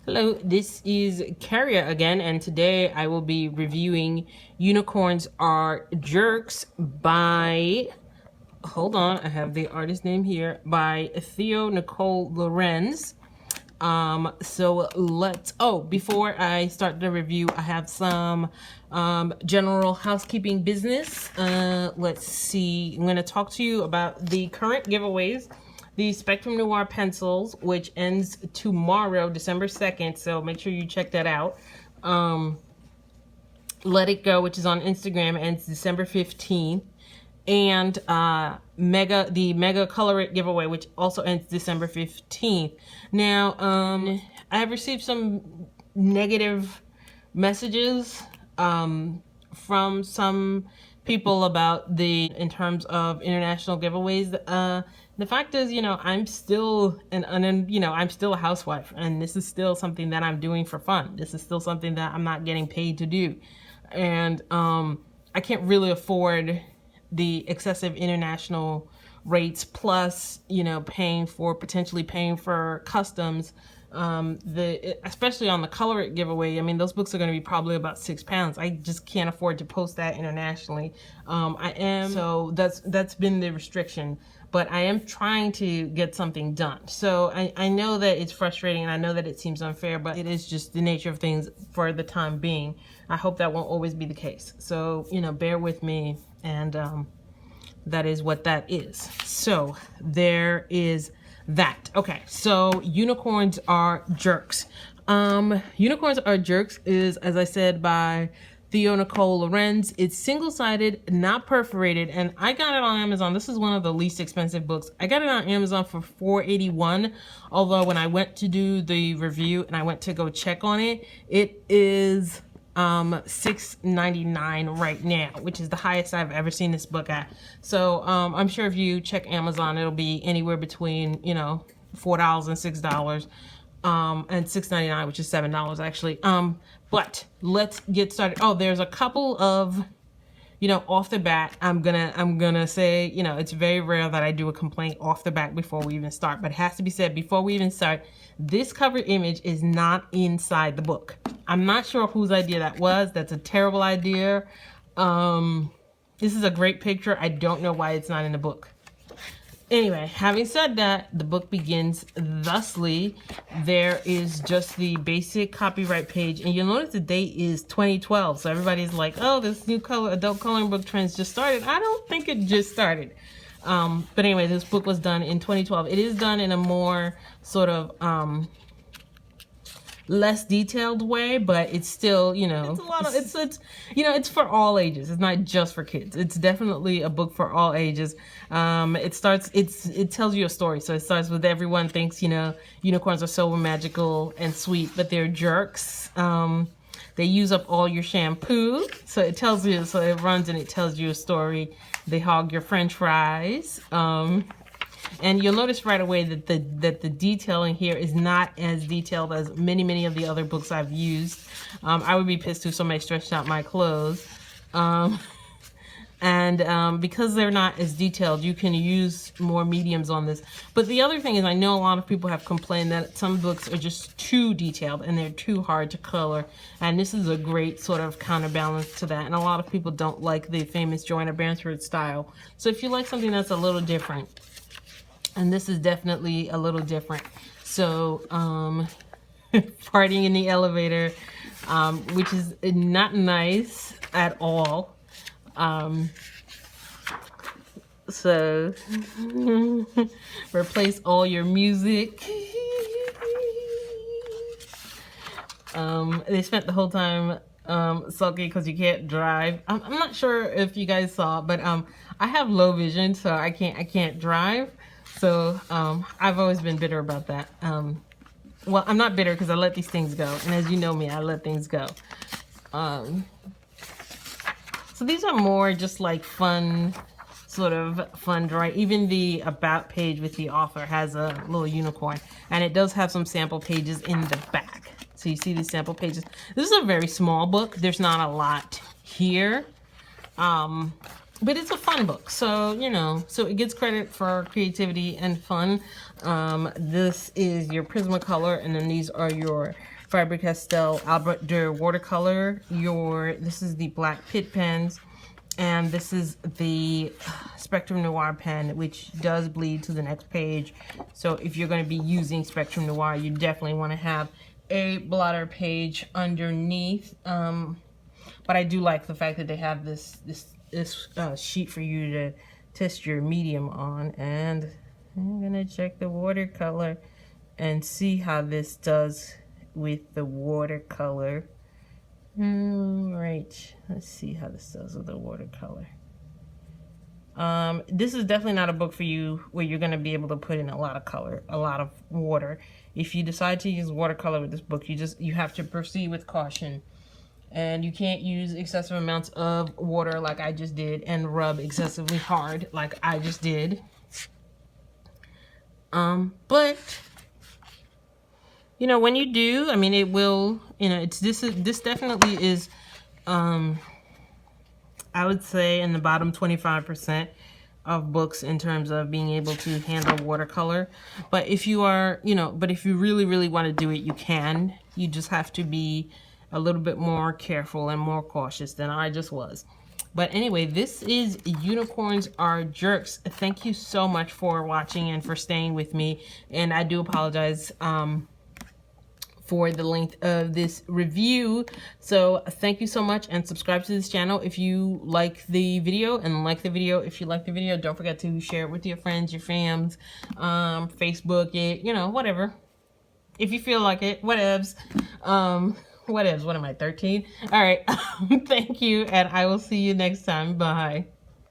Hello, this is Carrier again, and today I will be reviewing Unicorns Are Jerks by, hold on, I have the artist name here, by Theo Nicole Lorenz. Before I start the review, I have some general housekeeping business. Let's see, I'm going to talk to you about the current giveaways. The Spectrum Noir pencils, which ends tomorrow, December 2nd, so make sure you check that out. Let It Go, which is on Instagram, ends December 15th. And the Mega Colorit giveaway, which also ends December 15th. Now, I have received some negative messages from some people about in terms of international giveaways. The fact is, I'm still I'm still a housewife, and this is still something that I'm doing for fun. This is still something that I'm not getting paid to do. And I can't really afford the excessive international rates, plus, potentially paying for customs. Especially on the Colorit giveaway, I mean, those books are going to be probably about £6. I just can't afford to post that internationally. So that's been the restriction, but I am trying to get something done. So I know that it's frustrating, and I know that it seems unfair, but it is just the nature of things for the time being. I hope that won't always be the case. So, bear with me, and that is what that is. So there is that. Okay, so Unicorns Are Jerks. Unicorns Are Jerks is, as I said, by Theo Nicole Lorenz. It's single-sided, not perforated, and I got it on Amazon. This is one of the least expensive books. I got it on Amazon for $4.81, although when I went to do the review and I went to go check on it, it is $6.99 right now, which is the highest I've ever seen this book at. So I'm sure if you check Amazon, it'll be anywhere between $4 and $6, and $6.99, which is $7 actually. But let's get started. Oh, there's a couple of off the bat, I'm gonna say, it's very rare that I do a complaint off the bat before we even start, but it has to be said before we even start. This cover image is not inside the book. I'm not sure whose idea that was. That's a terrible idea. This is a great picture. I don't know why it's not in the book. Anyway, having said that, the book begins thusly. There is just the basic copyright page, and you'll notice the date is 2012. So everybody's like, oh, this new adult coloring book trends just started. I don't think it just started. But anyway, this book was done in 2012. It is done in a more sort of less detailed way, but it's still, it's a lot of, it's for all ages. It's not just for kids. It's definitely a book for all ages. It tells you a story. So it starts with everyone thinks, unicorns are so magical and sweet, but they're jerks. They use up all your shampoo. So it tells you, so it runs and it tells you a story. They hog your French fries. And you'll notice right away that the detailing here is not as detailed as many of the other books I've used. I would be pissed if somebody stretched out my clothes. Because they're not as detailed, you can use more mediums on this. But the other thing is, I know a lot of people have complained that some books are just too detailed and they're too hard to color. And this is a great sort of counterbalance to that. And a lot of people don't like the famous Joanna Bransford style. So if you like something that's a little different, and this is definitely a little different. So, partying in the elevator, which is not nice at all. So, replace all your music. They spent the whole time sulking because you can't drive. I'm not sure if you guys saw, but I have low vision, so I can't drive. So I've always been bitter about that. Well, I'm not bitter because I let these things go. And as you know me, I let things go. So these are more just like fun, sort of fun drawing. Even the about page with the author has a little unicorn. And it does have some sample pages in the back. So you see these sample pages. This is a very small book. There's not a lot here. But it's a fun book, so, so it gets credit for creativity and fun. This is your Prismacolor, and then these are your Faber Castell Albert de watercolor. This is the black Pitt pens, and this is the Spectrum Noir pen, which does bleed to the next page. So if you're going to be using Spectrum Noir, you definitely want to have a blotter page underneath. But I do like the fact that they have this sheet for you to test your medium on. And I'm gonna check the watercolor and see how this does with the watercolor. Right, let's see how this does with the watercolor. This is definitely not a book for you where you're going to be able to put in a lot of color, a lot of water. If you decide to use watercolor with this book, you have to proceed with caution. And you can't use excessive amounts of water like I just did and rub excessively hard like I just did. But you know, when you do, I mean, it will, you know, this definitely is, I would say in the bottom 25% of books in terms of being able to handle watercolor. But if you are, you know, but if you really, really want to do it, you can. You just have to be a little bit more careful and more cautious than I just was. But anyway, this is Unicorns Are Jerks. Thank you so much for watching and for staying with me. And I do apologize for the length of this review. So thank you so much, and subscribe to this channel if you like the video, and like the video if you like the video. Don't forget to share it with your friends, your fams, Facebook it, you know, whatever. If you feel like it, whatevs. Whatevs, what am I, 13? All right, thank you, and I will see you next time. Bye.